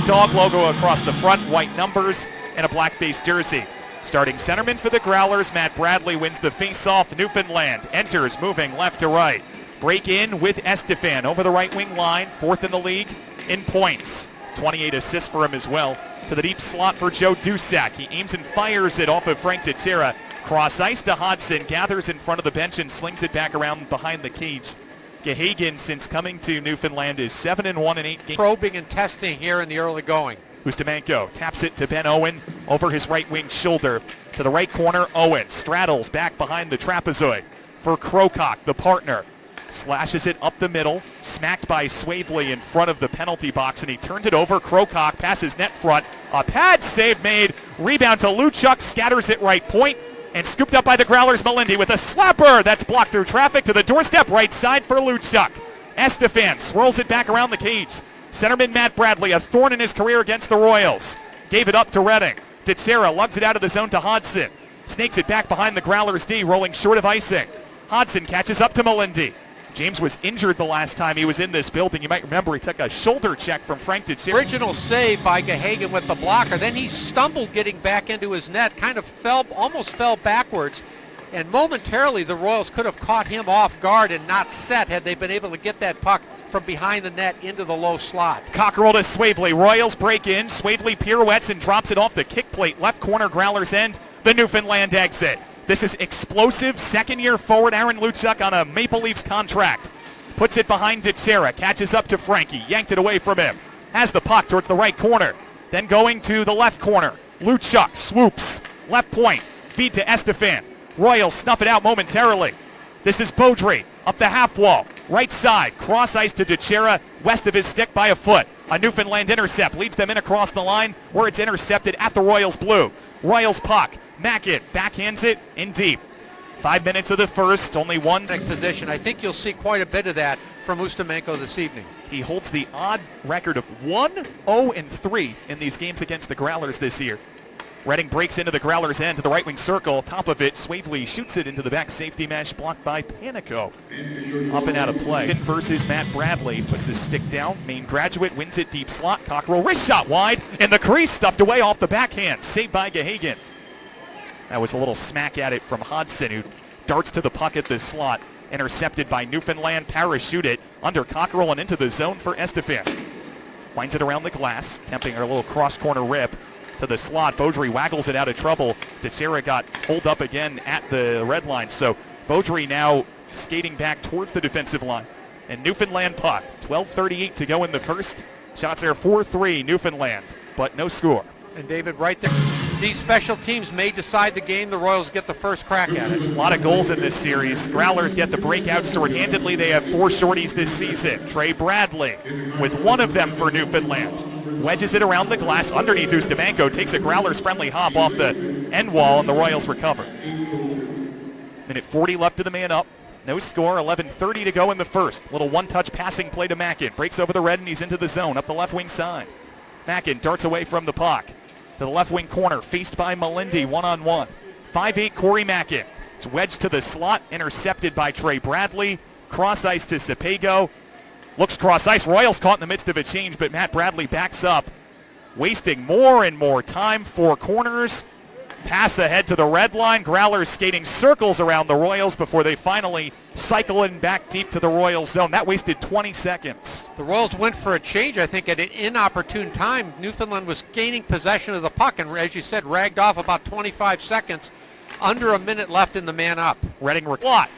dog logo across the front, white numbers, and a black base jersey. Starting centerman for the Growlers, Matt Bradley wins the face-off. Newfoundland enters, moving left to right. Break in with Estefan over the right wing line, fourth in the league in points. 28 assists for him as well. To the deep slot for Joe Dusak. He aims and fires it off of Frank Dichiara. Cross ice to Hodson, gathers in front of the bench and slings it back around behind the cage. Gahagan, since coming to Newfoundland, is 7-1 in 8 games. Probing and testing here in the early going. Ustimenko taps it to Ben Owen over his right wing shoulder. To the right corner, Owen straddles back behind the trapezoid for Krokock, the partner. Slashes it up the middle, smacked by Swavely in front of the penalty box, and he turns it over. Krokock passes net front. A pad save made. Rebound to Luchuk, scatters it right point, and scooped up by the Growlers. Malindi with a slapper that's blocked through traffic to the doorstep right side for Luchuk. Estefan swirls it back around the cage. Centerman Matt Bradley, a thorn in his career against the Royals. Gave it up to Redding. Dichiara lugs it out of the zone to Hodson. Snakes it back behind the Growlers D, rolling short of icing. Hodson catches up to Malindi. James was injured the last time he was in this building. You might remember he took a shoulder check from Frank Dichiara. Original save by Gahagan with the blocker. Then he stumbled getting back into his net, kind of almost fell backwards. And momentarily the Royals could have caught him off guard and not set had they been able to get that puck from behind the net into the low slot. Cockerell to Swavely. Royals break in. Swavely pirouettes and drops it off the kick plate. Left corner, Growlers end. The Newfoundland exit. This is explosive second-year forward Aaron Luchuk on a Maple Leafs contract. Puts it behind Dichiara. Catches up to Frankie. Yanked it away from him. Has the puck towards the right corner. Then going to the left corner. Luchuk swoops. Left point. Feed to Estefan. Royals snuff it out momentarily. This is Beaudry up the half wall. Right side. Cross ice to Dichiara. West of his stick by a foot. A Newfoundland intercept. Leads them in across the line where it's intercepted at the Royals blue. Royals puck. Mackin backhands it in deep. 5 minutes of the first, only one position. I think you'll see quite a bit of that from Ustimenko this evening. He holds the odd record of 1-0-3 in these games against the Growlers this year. Redding breaks into the Growlers' end to the right wing circle. Top of it, Swavely shoots it into the back safety mesh, blocked by Panico. Up and out of play. Versus Matt Bradley, puts his stick down. Maine graduate wins it deep slot. Cockerell wrist shot wide in the crease, stuffed away off the backhand. Saved by Gahagan. That was a little smack at it from Hodson, who darts to the puck at the slot. Intercepted by Newfoundland. Parachute it under Cockerell and into the zone for Estefan. Winds it around the glass, attempting a little cross-corner rip to the slot. Beaudry waggles it out of trouble. Dichiara got pulled up again at the red line. So Beaudry now skating back towards the defensive line. And Newfoundland puck. 12:38 to go in the first. Shots there 4-3 Newfoundland, but no score. And David, right there, these special teams may decide the game. The Royals get the first crack at it. A lot of goals in this series. Growlers get the breakout short-handedly. They have 4 shorties this season. Trey Bradley with one of them for Newfoundland. Wedges it around the glass underneath Ustimenko. Takes a Growlers friendly hop off the end wall, and the Royals recover. Minute 40 left to the man up. No score, 11:30 to go in the first. Little one-touch passing play to Mackin. Breaks over the red, and he's into the zone up the left wing side. Mackin darts away from the puck. To the left wing corner, faced by Malindi, one-on-one. 5'8" Corey Mackin. It's wedged to the slot, intercepted by Trey Bradley. Cross ice to Cepego. Looks cross ice. Royals caught in the midst of a change, but Matt Bradley backs up, wasting more and more time. 4 corners. Pass ahead to the red line. Growlers skating circles around the Royals before they finally cycle in back deep to the Royals zone. That wasted 20 seconds. The Royals went for a change, I think, at an inopportune time. Newfoundland was gaining possession of the puck and, as you said, ragged off about 25 seconds. Under a minute left in the man up. Redding lot.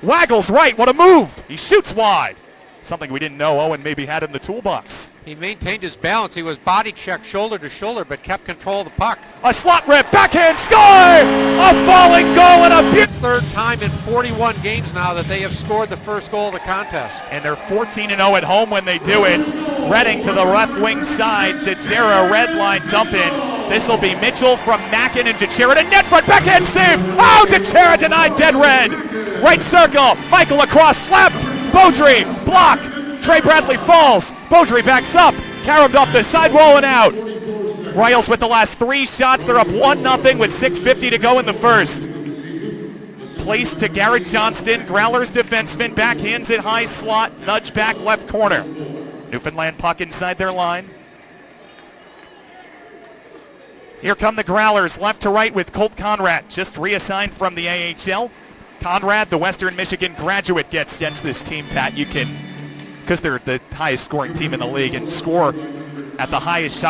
Waggles right. What a move. He shoots wide. Something we didn't know Owen maybe had in the toolbox. He maintained his balance. He was body checked shoulder to shoulder, but kept control of the puck. A slot rip, backhand, score! A falling goal and a beautiful. Third time in 41 games now that they have scored the first goal of the contest. And they're 14-0 at home when they do it. Redding to the left wing side. Dichiara, red line dump in. This will be Mitchell from Mackin and Dichiara to net front, backhand save! Oh, Dichiara denied dead red! Right circle, Michael across, slapped! Beaudry, block! Trey Bradley falls. Beaudry backs up. Caromed off the sidewall and out. Royals with the last 3 shots. They're up 1-0 with 6:50 to go in the first. Placed to Garrett Johnston. Growlers defenseman backhands it high slot. Nudge back left corner. Newfoundland puck inside their line. Here come the Growlers, left to right with Colt Conrad, just reassigned from the AHL. Conrad, the Western Michigan graduate, gets this team, Pat. You can, because they're the highest scoring team in the league and score at the highest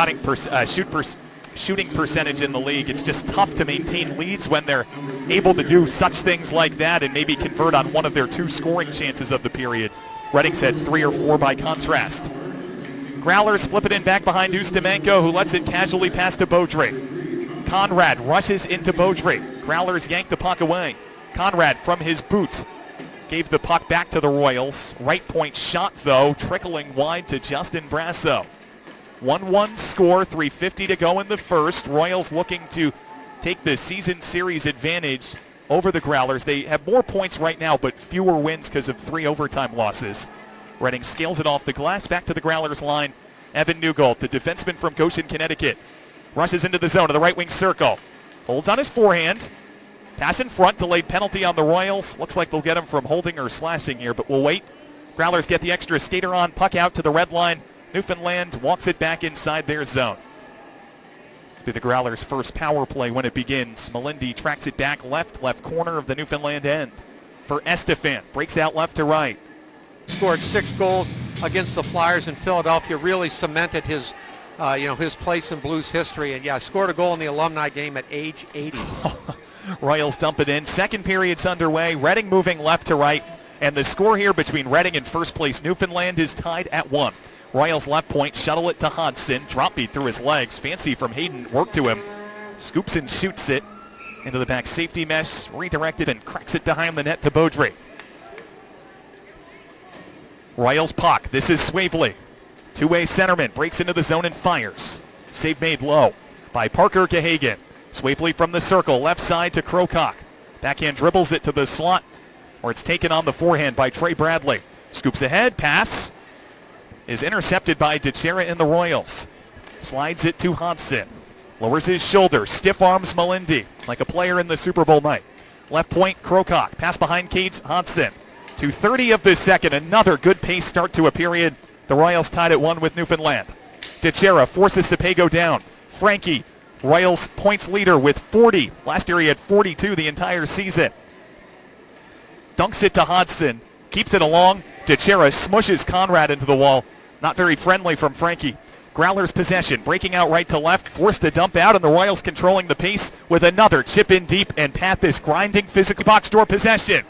shooting percentage in the league. It's just tough to maintain leads when they're able to do such things like that and maybe convert on one of their 2 scoring chances of the period. Redding's had 3 or 4 by contrast. Growlers flip it in back behind Ustimenko, who lets it casually pass to Beaudry. Conrad rushes into Beaudry. Growlers yank the puck away. Conrad from his boot gave the puck back to the Royals. Right point shot, though, trickling wide to Justin Brasso. 1-1 score, 3:50 to go in the first. Royals looking to take the season series advantage over the Growlers. They have more points right now, but fewer wins because of 3 overtime losses. Redding scales it off the glass, back to the Growlers line. Evan Newgold, the defenseman from Goshen, Connecticut, rushes into the zone of the right wing circle. Holds on his forehand. Pass in front, delayed penalty on the Royals. Looks like they'll get him from holding or slashing here, but we'll wait. Growlers get the extra skater on, puck out to the red line. Newfoundland walks it back inside their zone. This will be the Growlers' first power play when it begins. Malindi tracks it back left corner of the Newfoundland end. For Estefan, breaks out left to right. Scored 6 goals against the Flyers in Philadelphia, really cemented his his place in Blues history, and scored a goal in the alumni game at age 80. Royals dump it in. Second period's underway. Redding moving left to right, and the score here between Redding and first place Newfoundland is tied at 1. Royals left point, shuttle it to Hodgson. Drop beat through his legs. Fancy from Hayden, work to him. Scoops and shoots it into the back safety mesh. Redirected and cracks it behind the net to Beaudry. Royals puck. This is Swavely. Two-way centerman. Breaks into the zone and fires. Save made low by Parker Gahagan. Swavely from the circle. Left side to Krokock. Backhand dribbles it to the slot, where it's taken on the forehand by Trey Bradley. Scoops ahead. Pass is intercepted by Dichiara in the Royals. Slides it to Hodgson. Lowers his shoulder. Stiff arms Malindi like a player in the Super Bowl night. Left point Krokock. Pass behind Cage Hodgson. 2:30 of the second. Another good pace start to a period. The Royals tied at 1 with Newfoundland. Dichiara forces Sepago down. Frankie, Royals points leader with 40. Last year he had 42 the entire season. Dunks it to Hodgson. Keeps it along. Dichiara smushes Conrad into the wall. Not very friendly from Frankie. Growlers possession. Breaking out right to left. Forced to dump out, and the Royals controlling the pace with another chip in deep and pat this grinding physical box door possession.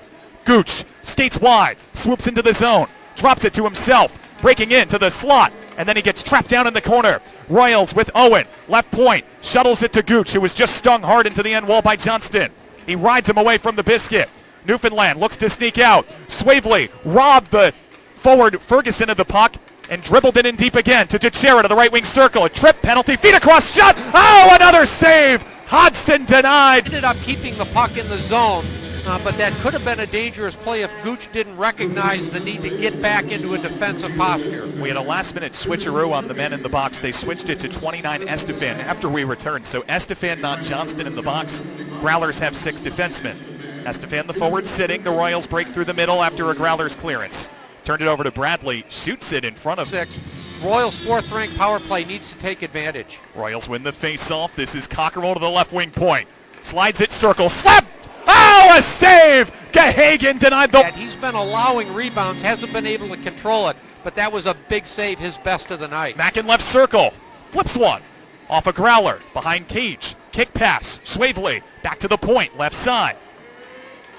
Gooch skates wide. Swoops into the zone. Drops it to himself. Breaking into the slot, and then he gets trapped down in the corner. Royals with Owen, left point, shuttles it to Gooch, who was just stung hard into the end wall by Johnston. He rides him away from the biscuit. Newfoundland looks to sneak out. Swavely robbed the forward Ferguson of the puck and dribbled it in deep again to Dichiara to the right wing circle. A trip penalty, feet across, shot. Oh, another save. Hodgson denied. Ended up keeping the puck in the zone. But that could have been a dangerous play if Gooch didn't recognize the need to get back into a defensive posture. We had a last-minute switcheroo on the men in the box. They switched it to 29 Estefan after we returned. So Estefan, not Johnston in the box. Growlers have 6 defensemen. Estefan, the forward, sitting. The Royals break through the middle after a Growlers clearance. Turned it over to Bradley. Shoots it in front of 6. Royals' 4th-ranked power play needs to take advantage. Royals win the face-off. This is Cockerell to the left wing point. Slides it, circle, slap! Oh, a save! Gahagan denied the... He's been allowing rebounds, hasn't been able to control it, but that was a big save, his best of the night. Mack in left circle. Flips one. Off a Growler. Behind Cage. Kick pass. Swavely. Back to the point. Left side.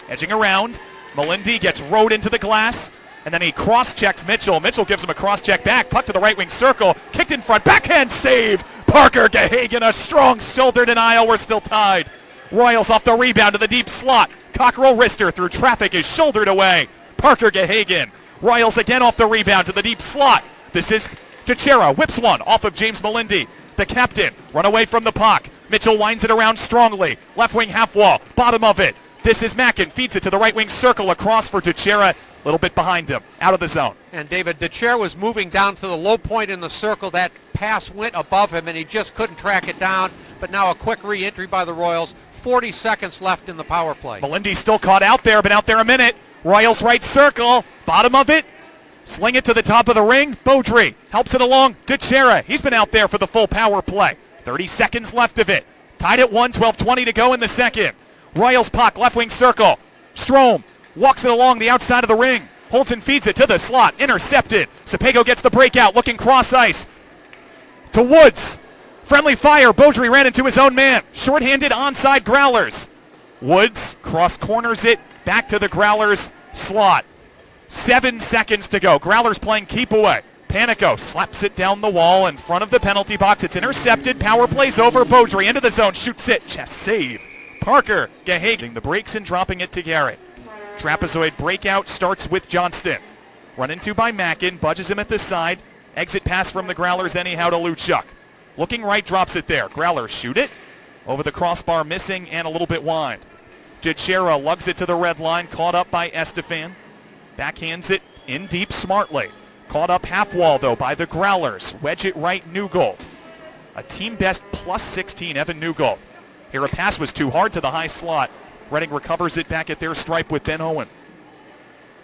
Edging around. Malindi gets rode into the glass. And then he cross-checks Mitchell. Mitchell gives him a cross-check back. Puck to the right wing circle. Kicked in front. Backhand save. Parker Gahagan, a strong shoulder denial. We're still tied. Royals off the rebound to the deep slot. Cockerell wrister through traffic is shouldered away. Parker Gahagan. Royals again off the rebound to the deep slot. This is Dichiara. Whips one off of James Malindi. The captain run away from the puck. Mitchell winds it around strongly. Left wing half wall. Bottom of it. This is Mackin. Feeds it to the right wing circle across for Dichiara. A little bit behind him. Out of the zone. And David, Dichiara was moving down to the low point in the circle. That pass went above him and he just couldn't track it down. But now a quick re-entry by the Royals. 40 seconds left in the power play. Malindi still caught out there, been out there a minute. Royals right circle, bottom of it. Sling it to the top of the ring. Beaudry helps it along. Dichiara, he's been out there for the full power play. 30 seconds left of it. Tied at 1, 12:20 to go in the second. Royals puck, left wing circle. Strome walks it along the outside of the ring. Holds and feeds it to the slot. Intercepted. Sepago gets the breakout, looking cross ice. To Woods. Friendly fire. Beaudry ran into his own man. Shorthanded onside Growlers. Woods cross corners it. Back to the Growlers slot. 7 seconds to go. Growlers playing keep away. Panico slaps it down the wall in front of the penalty box. It's intercepted. Power plays over. Beaudry into the zone. Shoots it. Chest save. Parker Gahagan the breaks and dropping it to Garrett. Trapezoid breakout starts with Johnston. Run into by Mackin. Budges him at the side. Exit pass from the Growlers anyhow to Luchuk. Looking right, drops it there. Growlers shoot it. Over the crossbar, missing and a little bit wide. Dichiara lugs it to the red line. Caught up by Estefan. Backhands it in deep smartly. Caught up half wall, though, by the Growlers. Wedge it right, Newgold. A team best plus 16, Evan Newgold. Here a pass was too hard to the high slot. Reading recovers it back at their stripe with Ben Owen.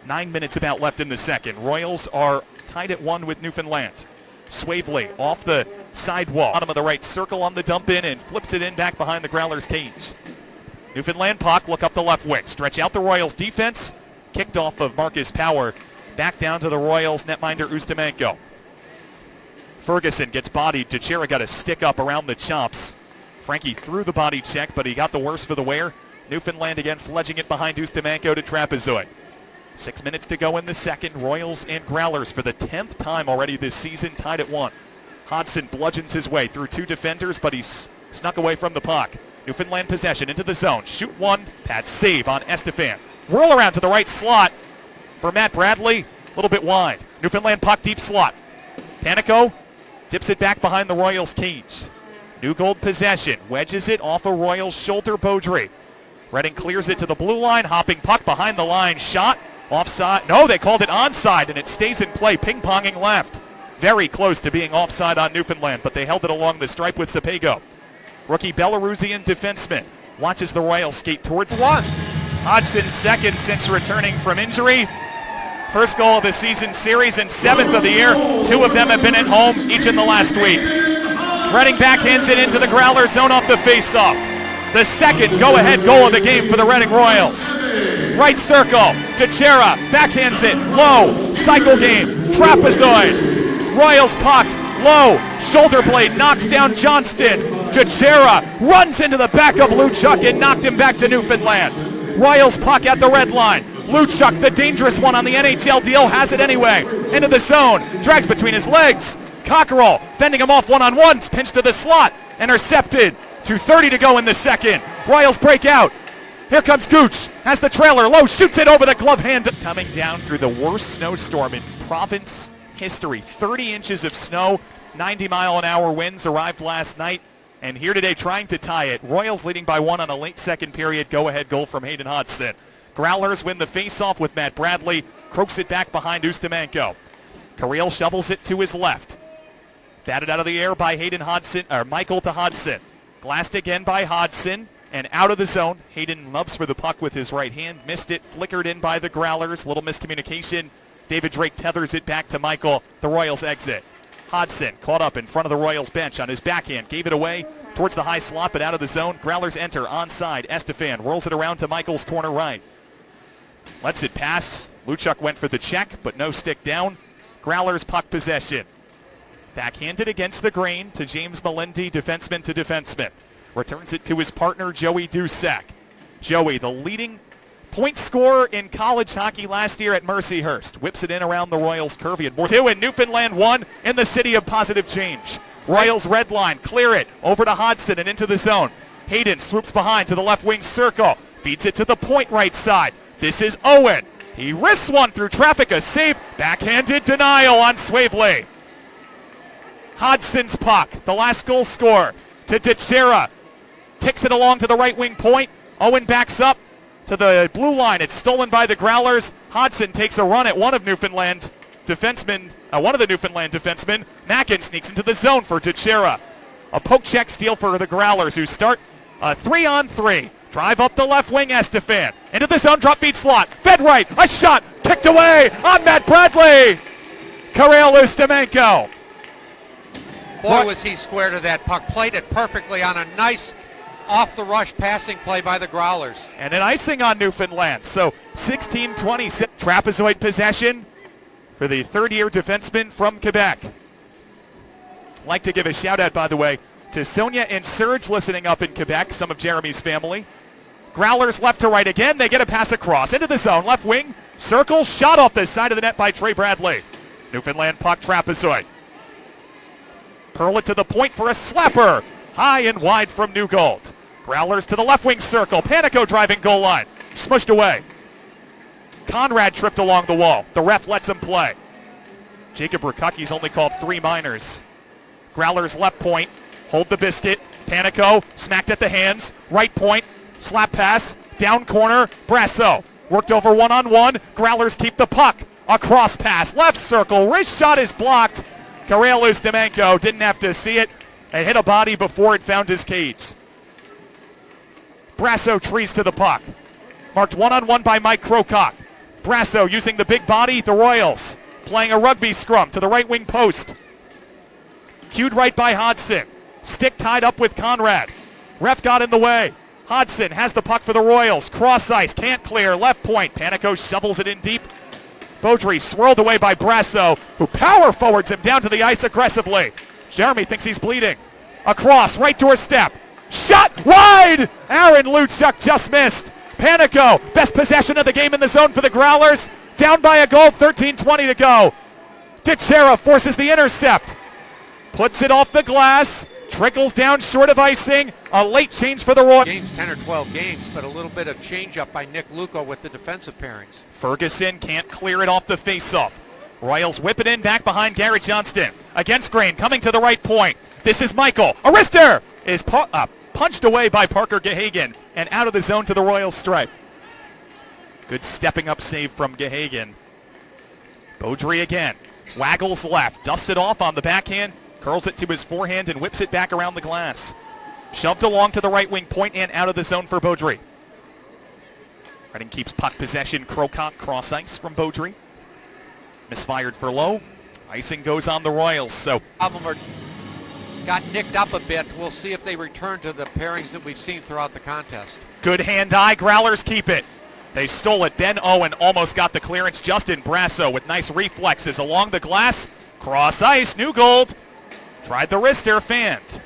9 minutes about left in the second. Royals are tied at 1 with Newfoundland. Swavely off the sidewall. Bottom of the right circle on the dump in and flips it in back behind the Growlers' cage. Newfoundland puck, look up the left wing. Stretch out the Royals' defense. Kicked off of Marcus Power. Back down to the Royals' netminder Ustimenko. Ferguson gets bodied. Dichiara got a stick up around the chops. Frankie threw the body check, but he got the worst for the wear. Newfoundland again fledging it behind Ustimenko to Trapezoid. 6 minutes to go in the second. Royals and Growlers for the 10th time already this season, tied at 1. Hodson bludgeons his way through 2 defenders, but he's snuck away from the puck. Newfoundland possession into the zone. Shoot one. Pat save on Estefan. Whirl around to the right slot for Matt Bradley. A little bit wide. Newfoundland puck deep slot. Panico dips it back behind the Royals' cage. Newgold possession. Wedges it off a Royals shoulder. Beaudry. Reading clears it to the blue line. Hopping puck behind the line. Shot. Offside. No, they called it onside, and it stays in play. Ping-ponging left. Very close to being offside on Newfoundland, but they held it along the stripe with Sepago. Rookie Belarusian defenseman watches the Royals skate towards 1. Hodson second since returning from injury. First goal of the season series and 7th of the year. 2 of them have been at home each in the last week. Reading backhands it into the Growlers zone off the faceoff. The second go-ahead goal of the game for the Reading Royals. Right circle, Dichiara backhands it, low, cycle game, trapezoid. Royals puck, low, shoulder blade knocks down Johnston. Dichiara runs into the back of Luchuk and knocked him back to Newfoundland. Royals puck at the red line. Luchuk, the dangerous one on the NHL deal, has it anyway. Into the zone, drags between his legs. Cockerell fending him off one-on-one, pinch to the slot, intercepted. 2:30 to go in the second. Royals break out. Here comes Gooch, has the trailer, low, shoots it over the glove hand. Coming down through the worst snowstorm in province history. 30 inches of snow, 90-mile-an-hour winds arrived last night, and here today trying to tie it. Royals leading by 1 on a late second period go-ahead goal from Hayden Hodson. Growlers win the face-off with Matt Bradley, croaks it back behind Ustimenko. Carriel shovels it to his left. Batted out of the air by Hayden Hodson, or Michael to Hodson. Glassed again by Hodson, and out of the zone. Hayden loves for the puck with his right hand. Missed it, flickered in by the Growlers. Little miscommunication. David Drake tethers it back to Michael. The Royals exit. Hodson caught up in front of the Royals bench on his backhand. Gave it away towards the high slot, but out of the zone. Growlers enter onside. Estefan rolls it around to Michael's corner right. Lets it pass. Luchuk went for the check, but no stick down. Growlers puck possession. Backhanded against the grain to James Melendi, defenseman to defenseman. Returns it to his partner, Joey Dusak. Joey, the leading point scorer in college hockey last year at Mercyhurst. Whips it in around the Royals curve. He had more 2 in Newfoundland, 1 in the city of positive change. Royals red line, clear it, over to Hodson and into the zone. Hayden swoops behind to the left wing circle. Feeds it to the point right side. This is Owen. He wrists one through traffic, a save. Backhanded denial on Swavely. Hodson's puck, the last goal scorer, to Dichiara. Ticks it along to the right wing point. Owen backs up to the blue line. It's stolen by the Growlers. Hodson takes a run at one of the Newfoundland defensemen. Mackin sneaks into the zone for Dichiara. A poke check steal for the Growlers, who start a 3-on-3. Drive up the left wing, Estefan. Into the zone, drop feed slot. Fed right, a shot, kicked away on Matt Bradley. Carriel Ustimenko. Boy, was he square to that puck. Played it perfectly on a nice off the rush passing play by the Growlers. And an icing on Newfoundland. So 16-26 trapezoid possession for the third-year defenseman from Quebec. I'd like to give a shout-out, by the way, to Sonia and Serge listening up in Quebec, some of Jeremy's family. Growlers left to right again. They get a pass across into the zone. Left wing, circle, shot off the side of the net by Trey Bradley. Newfoundland puck trapezoid. Pearl it to the point for a slapper. High and wide from Newgold. Growlers to the left wing circle. Panico driving goal line. Smushed away. Conrad tripped along the wall. The ref lets him play. Jacob Rukucki's only called 3 minors. Growlers left point. Hold the biscuit. Panico smacked at the hands. Right point. Slap pass. Down corner. Brasso worked over one-on-one. Growlers keep the puck. A cross pass. Left circle. Wrist shot is blocked. Karelis Demenko didn't have to see it and hit a body before it found his cage. Brasso trees to the puck. Marked one-on-one by Mike Krokock. Brasso using the big body. The Royals playing a rugby scrum to the right wing post. Cued right by Hodgson. Stick tied up with Conrad. Ref got in the way. Hodgson has the puck for the Royals. Cross ice, can't clear. Left point. Panico shovels it in deep. Beaudry swirled away by Brasso, who power forwards him down to the ice aggressively. Jeremy thinks he's bleeding. Across, right doorstep. Shot wide! Aaron Luchuk just missed. Panico, best possession of the game in the zone for the Growlers. Down by a goal, 13:20 to go. Dichiara forces the intercept. Puts it off the glass. Trickles down short of icing. A late change for the Royals. Games 10 or 12 games, but a little bit of change up by Nick Luco with the defensive pairings. Ferguson can't clear it off the faceoff. Royals whip it in back behind Garrett Johnston. Against grain, coming to the right point. This is Michael. A wrister is punched away by Parker Gahagan and out of the zone to the Royals stripe. Good stepping up save from Gahagan. Beaudry again. Waggles left. Dusts it off on the backhand. Curls it to his forehand and whips it back around the glass. Shoved along to the right wing point and out of the zone for Beaudry. Reading keeps puck possession. Krokock cross ice from Beaudry. Misfired for low. Icing goes on the Royals. So got nicked up a bit. We'll see if they return to the pairings that we've seen throughout the contest. good hand-eye. Growlers keep it. They stole it. Ben Owen almost got the clearance. Justin Brasso with nice reflexes along the glass. Cross ice. Newgold tried the wrister. Fanned.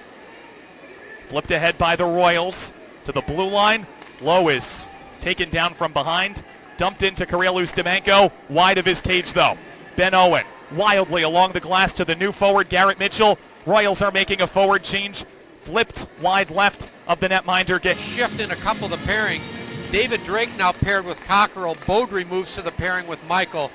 Flipped ahead by the Royals to the blue line. Lowe is taken down from behind. Dumped into Karelis Demenko. Wide of his cage, though. Ben Owen wildly along the glass to the new forward, Garrett Mitchell. Royals are making a forward change. Flipped wide left of the netminder. Shift in a couple of the pairings. David Drake now paired with Cockerell. Beaudry moves to the pairing with Michael.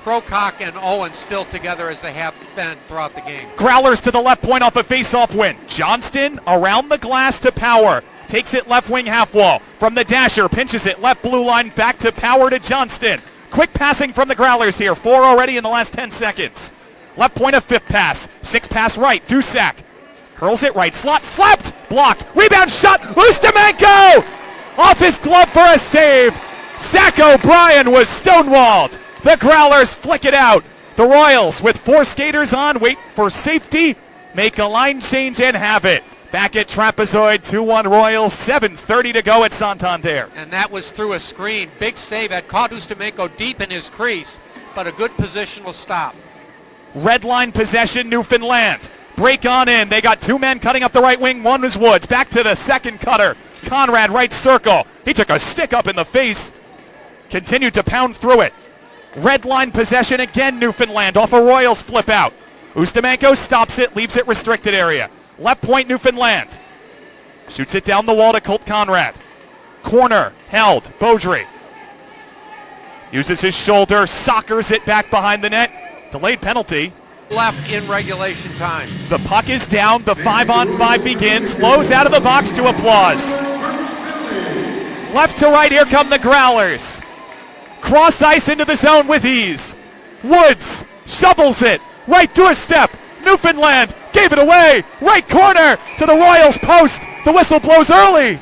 Krokock and Owen still together as they have been throughout the game. Growlers to the left point off a face-off win. Johnston around the glass to Power. Takes it left wing half wall. From the dasher, pinches it left blue line back to Power to Johnston. Quick passing from the Growlers here. 4 already in the last 10 seconds. Left point, a fifth pass. 6 pass right. Dusak curls it right. Slot slapped. Blocked. Rebound shot. Ustimenko off his glove for a save. Zach O'Brien was stonewalled. The Growlers flick it out. The Royals with 4 skaters on. Wait for safety. Make a line change and have it. Back at Trapezoid, 2-1 Royals, 7:30 to go at Santander. And that was through a screen. Big save. Had caught Ustimenko deep in his crease, but a good positional stop. Red line possession, Newfoundland. Break on in. They got 2 men cutting up the right wing. One was Woods. Back to the second cutter. Conrad, right circle. He took a stick up in the face. Continued to pound through it. Red line possession again, Newfoundland, off a Royals flip out. Ustimenko stops it, leaves it restricted area. Left point, Newfoundland. Shoots it down the wall to Colt Conrad. Corner, held, Beaudry. Uses his shoulder, soccers it back behind the net. Delayed penalty. Left in regulation time. The puck is down, the 5-on-5 begins. Lowe's out of the box to applause. Left to right, here come the Growlers. Cross ice into the zone with ease. Woods shovels it. Right doorstep. Newfoundland gave it away. Right corner to the Royals post. The whistle blows early.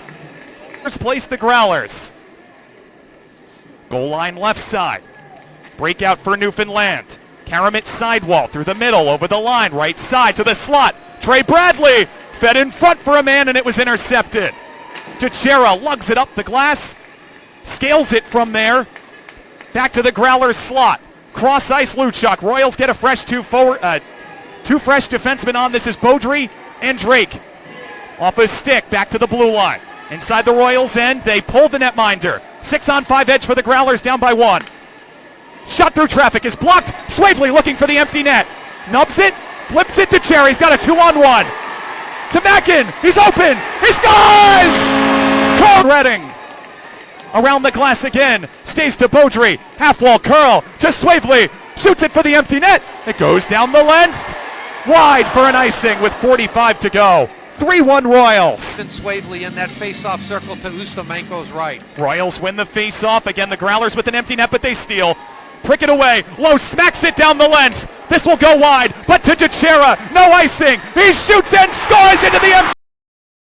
First place the Growlers. Goal line left side. Breakout for Newfoundland. Karamit sidewall through the middle over the line. Right side to the slot. Trey Bradley fed in front for a man, and it was intercepted. Dichiara lugs it up the glass, scales it from there. Back to the Growlers slot. Cross ice Luchuk. Royals get a fresh two fresh defensemen on. This is Beaudry and Drake. Off a stick, back to the blue line. Inside the Royals end, they pull the netminder. 6-on-5 edge for the Growlers, down by 1. Shot through traffic is blocked. Swavely looking for the empty net. Nubs it, flips it to Cherry. He's got a 2-on-1. To Mackin. He's open. He scores! Cole Redding. Around the glass again. Stays to Beaudry. Half-wall curl to Swavely. Shoots it for the empty net. It goes down the length. Wide for an icing with 45 to go. 3-1 Royals. And Swavely in that face-off circle to Ustamenko's right. Royals win the face-off. Again, the Growlers with an empty net, but they steal. Prick it away. Lowe smacks it down the length. This will go wide, but to Dichiara. No icing. He shoots and scores into the empty